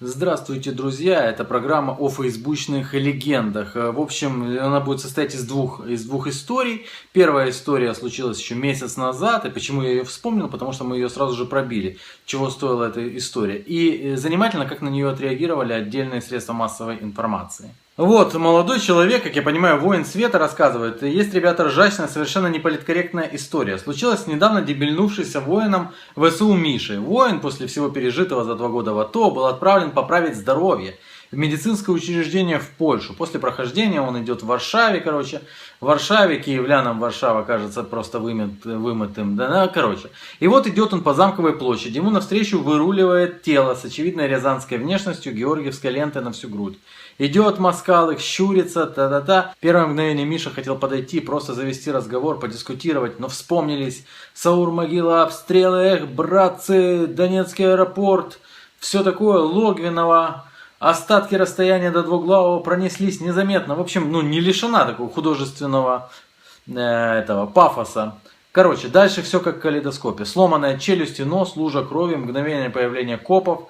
Здравствуйте, друзья! Это программа о фейсбучных легендах. В общем, она будет состоять из двух историй. Первая история случилась еще месяц назад. И почему я ее вспомнил? Потому что мы ее сразу же пробили. Чего стоила эта история. И занимательно, как на нее отреагировали отдельные средства массовой информации. Вот, молодой человек, как я понимаю, воин света, рассказывает. Есть, ребята, ржачная, совершенно неполиткорректная история. Случилось недавно дебильнувшийся воином ВСУ Мишей. Воин после всего пережитого за 2 года в АТО был отправлен поправить здоровье в медицинское учреждение в Польшу. После прохождения он идет в Варшаве, в Варшаве, киевлянам Варшава кажется просто вымытым, И вот идет он по Замковой площади, ему навстречу выруливает тело с очевидной рязанской внешностью, георгиевской лентой на всю грудь. Идет москалык, щурится, та-та-та. Первое мгновение Миша хотел подойти, просто завести разговор, подискутировать, но вспомнились Саур-могила, обстрелы, братцы, Донецкий аэропорт, все такое, Логвинова. Остатки расстояния до Двуглавого пронеслись незаметно. В общем, не лишена такого художественного пафоса. Дальше все как в калейдоскопе. Сломанная челюсть и нос, лужа крови, мгновение появления копов.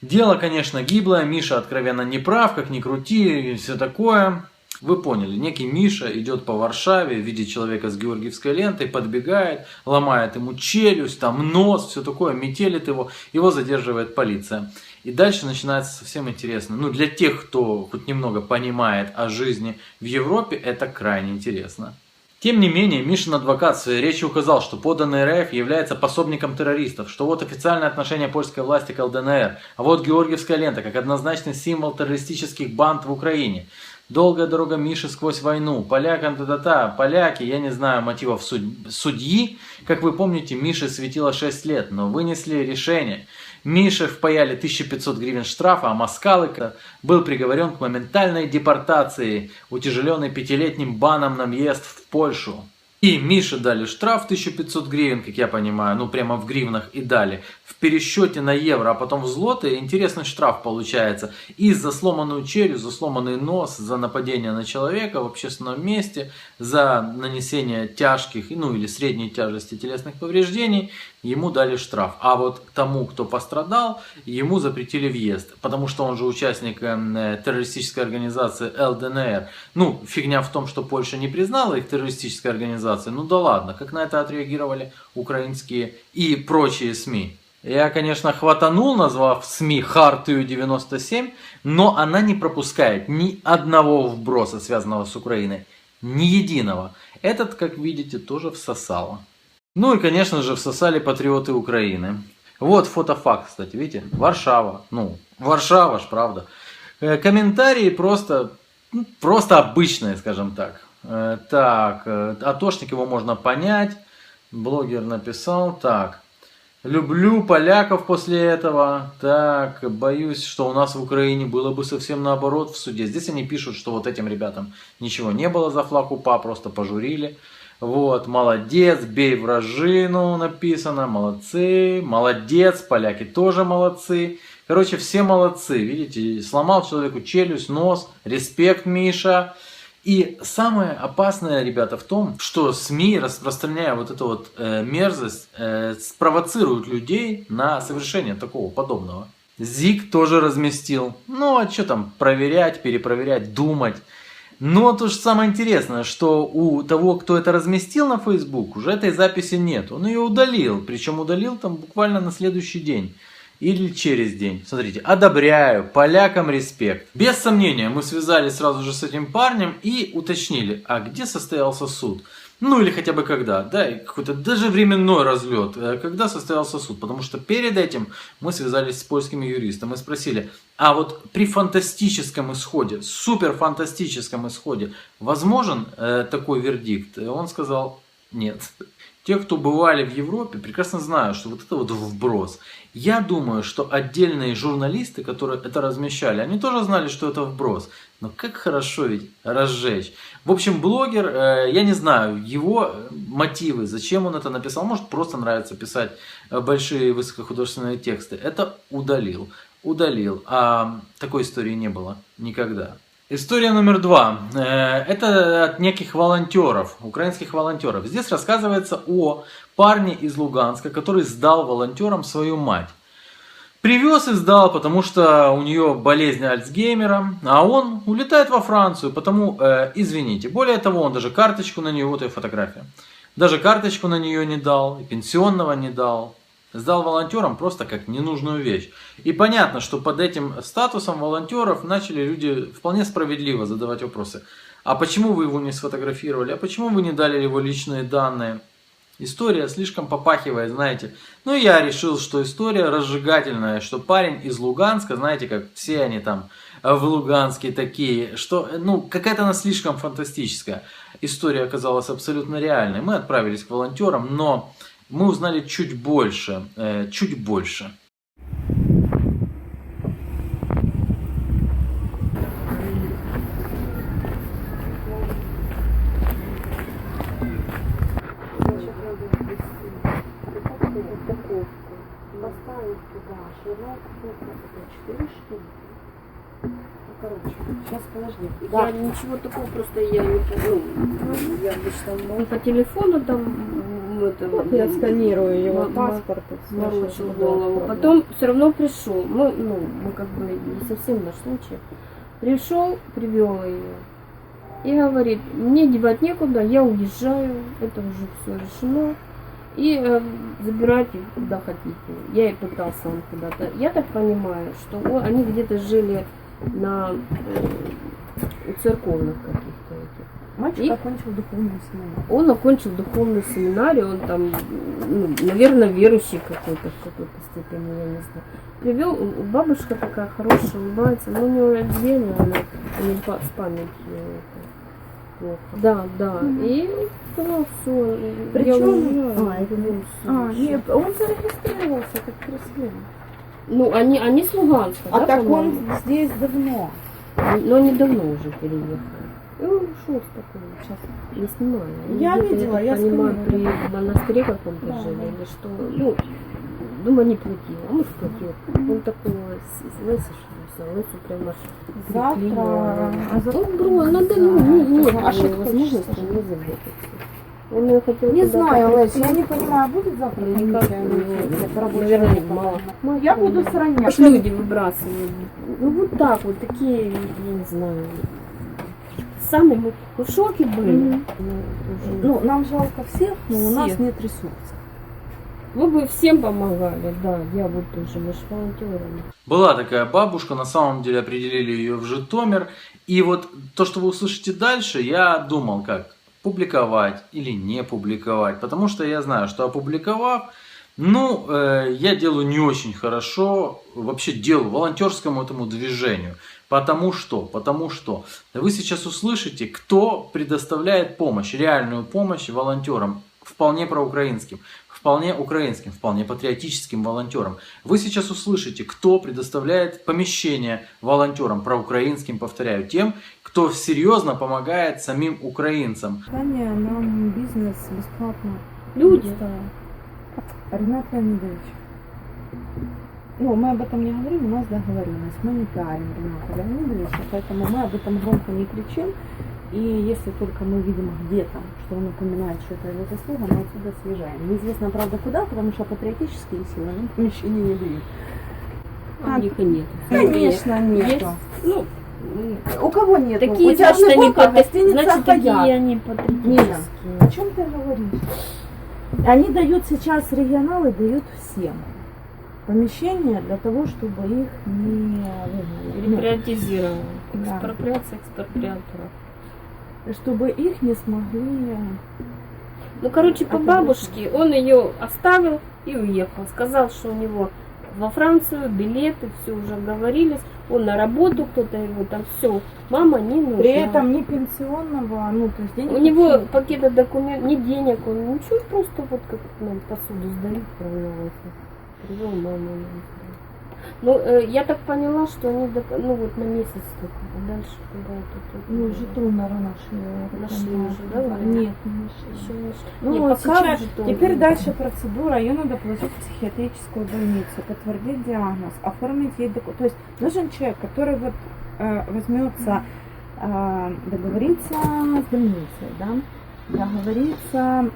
Дело, конечно, гиблое, Миша откровенно не прав, как ни крути, и все такое. Вы поняли, некий Миша идет по Варшаве, видит человека с георгиевской лентой, подбегает, ломает ему челюсть, там нос, все такое, метелит его задерживает полиция. И дальше начинается совсем интересно. Для тех, кто хоть немного понимает о жизни в Европе, это крайне интересно. Тем не менее, Мишин адвокат в своей речи указал, что подданный РФ является пособником террористов, что вот официальное отношение польской власти к ЛДНР, а вот георгиевская лента как однозначный символ террористических банд в Украине. Долгая дорога Миши сквозь войну, полякам поляки, я не знаю мотивов судьи. Как вы помните, Мише светило 6 лет, но вынесли решение. Мише впаяли 1500 гривен штрафа, а Москалык был приговорен к моментальной депортации, утяжеленной 5-летним баном на въезд в Польшу. И Мише дали штраф 1500 гривен, как я понимаю, прямо в гривнах и дали. В пересчете на евро, а потом в злоты, интересный штраф получается. И за сломанную челюсть, за сломанный нос, за нападение на человека в общественном месте, за нанесение тяжких, или средней тяжести телесных повреждений, ему дали штраф. А вот тому, кто пострадал, ему запретили въезд, потому что он же участник террористической организации ЛДНР. Фигня в том, что Польша не признала их террористической организацией. Да ладно, как на это отреагировали украинские и прочие СМИ. Я, конечно, хватанул, назвав СМИ Хартию 97, но она не пропускает ни одного вброса, связанного с Украиной. Ни единого. Этот, как видите, тоже всосало. И, конечно же, всосали патриоты Украины. Вот фотофакт, кстати, видите? Варшава. Варшава ж, правда. Комментарии просто обычные, скажем так. Атошник, его можно понять. Блогер написал, люблю поляков после этого. Боюсь, что у нас в Украине было бы совсем наоборот в суде. Здесь они пишут, что вот этим ребятам ничего не было за флаг УПА, просто пожурили. Вот, молодец, бей вражину, написано, молодцы, молодец, поляки тоже молодцы. Все молодцы, видите, сломал человеку челюсть, нос, респект, Миша. И самое опасное, ребята, в том, что СМИ, распространяя вот эту мерзость, спровоцируют людей на совершение такого подобного. ЗИК тоже разместил. А что там проверять, перепроверять, думать. Но то же самое интересное, что у того, кто это разместил на Facebook, уже этой записи нет. Он ее удалил, причем удалил там буквально на следующий день. Или через день. Смотрите, одобряю, полякам респект. Без сомнения, мы связались сразу же с этим парнем и уточнили, а где состоялся суд? Или хотя бы когда, какой-то даже временной разлет, когда состоялся суд. Потому что перед этим мы связались с польским юристом и спросили, а вот при фантастическом исходе, суперфантастическом исходе, возможен такой вердикт? И он сказал, нет. Те, кто бывали в Европе, прекрасно знают, что вот это вброс. Я думаю, что отдельные журналисты, которые это размещали, они тоже знали, что это вброс. Но как хорошо ведь разжечь. В общем, блогер, я не знаю, его мотивы, зачем он это написал. Может, просто нравится писать большие высокохудожественные тексты. Это удалил. А такой истории не было никогда. История номер 2. Это от неких волонтеров, украинских волонтеров. Здесь рассказывается о парне из Луганска, который сдал волонтерам свою мать. Привез и сдал, потому что у нее болезнь Альцгеймера, а он улетает во Францию, потому, извините. Более того, он даже карточку на нее, вот ее фотография, даже карточку на нее не дал, и пенсионного не дал. Сдал волонтерам просто как ненужную вещь. И понятно, что под этим статусом волонтеров начали люди вполне справедливо задавать вопросы. А почему вы его не сфотографировали? А почему вы не дали его личные данные? История слишком попахивает, знаете. Ну, я решил, что история разжигательная, что парень из Луганска, знаете, как все они там в Луганске такие, что, ну, какая-то она слишком фантастическая. История оказалась абсолютно реальной. Мы отправились к волонтерам, но мы узнали чуть больше, чуть больше. Поставить туда широк, 4 штуки. Ну, короче, сейчас подожди. Да. Я ничего такого, просто я не помню. Я обычно по телефону там Вот я сканирую его паспорт. Морочил голову. Потом все равно пришел. Мы как бы не совсем наш случай. Пришел, привел ее. И говорит, мне девать некуда, я уезжаю. Это уже все решено. И забирайте куда хотите. Я и пытался он куда-то. Я так понимаю, что они где-то жили на у церковных каких-то этих. Мальчик окончил духовную семинарию. Он окончил духовную семинарию, он там, наверное, верующий какой-то в какой-то степени, я не знаю. Привел, бабушка такая хорошая, улыбается, но у него отдельно, она с памятью. Да, да. И сказал, все. Причем, нет, он зарегистрировался как крестьянин. Ну, они с Луганска, а да, так по-моему? он здесь давно. Но они давно уже переехали. И он ушел с такой, сейчас не снимаю. Я видела, я понимаю, сканировала. при монастыре каком-то жили, или что. Ну, думаю, не платил, а может платил. Он такой, лысый, лысый прям аж Завтра. надо, нет возможности не заботиться. Он ее хотел Не туда знаю, попасть. Лесь, я не понимаю, будет завтра Никак комиссия? не- наверное, мало. Я буду с ранее. Аж люди выбрасывают. Ну вот так вот, такие, я не знаю. Сами мы в шоке были. Ну, нам жалко всех, но у нас Всех. нет ресурсов. Вы бы всем помогали, да, я вот тоже, мы же волонтеры. Была такая бабушка, на самом деле определили ее в Житомир. И вот то, что вы услышите дальше, я думал, как публиковать или не публиковать. Потому что я знаю, что опубликовав, я делаю не очень хорошо, вообще делаю волонтерскому этому движению. Потому что вы сейчас услышите, кто предоставляет помощь, реальную помощь волонтерам, вполне проукраинским, вполне патриотическим волонтерам. Вы сейчас услышите, кто предоставляет помещение волонтерам, проукраинским, повторяю, тем, кто серьезно помогает самим украинцам. Таня, нам бизнес бесплатно. Люди. Ренат Леонидович. Ну, мы об этом не говорим, у нас договоренность. Мы не пиарим Рената Леонидовича, поэтому мы об этом громко не кричим. И если только мы видим где-то, что он упоминает, что это его заслуга, мы отсюда съезжаем. Неизвестно, правда, куда, потому что патриотические силы нам помещения не дают. А у них и нет. Конечно, нет. Есть, ну, у кого нет? такие, У тебя значит, они гостиница значит, такие «Хаят». они Мира, патриотические. о чем ты говоришь? Они дают сейчас, регионалы дают всем помещения для того, чтобы их не выгнали. Реприотизировали. Да. Экспроприация экспроприаторов. Чтобы их не смогли. Ну, короче, по бабушке он ее оставил и уехал. Сказал, что у него во Францию билеты, все уже говорились. Он на работу, кто-то его там, все. Мама не нужна. При этом ни пенсионного, ну, то есть денег У него вообще пакета документов, ни денег, он ничего, просто вот как нам посуду сдают, привел маму. не знаю. Ну, я так поняла, что они, вот на месяц только, а дальше куда-то. ну, Житомира нашли. уже, да? Нет, не нашли. Еще не нашли. Ну, Не, вот пока сейчас, в Житомире. теперь дальше процедура, ее надо положить в психиатрическую больницу, подтвердить диагноз, оформить ей документ. То есть нужен человек, который вот возьмется договориться с больницей, да, договориться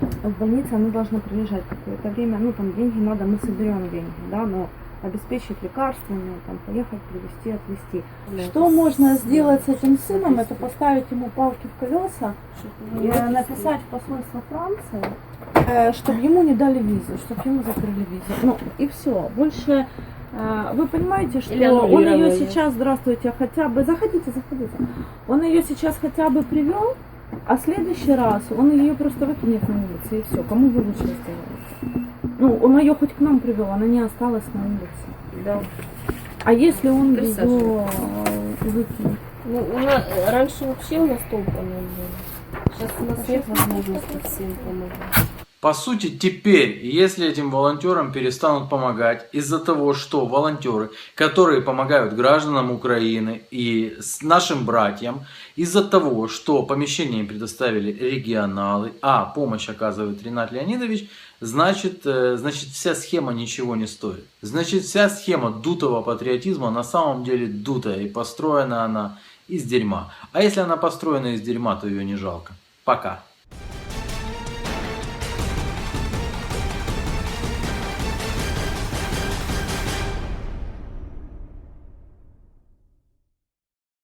в больнице, она должна приезжать какое-то время, ну там деньги надо, мы соберем деньги, да, но обеспечить лекарствами, там, поехать, привезти, отвезти. Да, Что это можно с- сделать с этим с- сыном? с- Это поставить ему палки в колеса Чтоб и не написать в посольство Франции, чтобы ему не дали визу, чтобы ему закрыли визу. Ну и все. Больше вы понимаете, что Или он ее аннулировали. сейчас, здравствуйте, хотя бы, заходите, он ее сейчас хотя бы привел, а в следующий раз он ее просто выкинет на улице и все. Кому вы лучше сделаете? Ну, он ее хоть к нам привел, она не осталась на улице. Да. А если он ее Присаживайтесь. выкинет? Ну, раньше вообще у нас толпа не было. Сейчас у нас нет возможности всем помогать. По сути, теперь, если этим волонтерам перестанут помогать из-за того, что волонтеры, которые помогают гражданам Украины и нашим братьям, из-за того, что помещение им предоставили регионалы, а помощь оказывает Ренат Леонидович, значит вся схема ничего не стоит. Значит, вся схема дутого патриотизма на самом деле дутая, и построена она из дерьма. А если она построена из дерьма, то ее не жалко. Пока.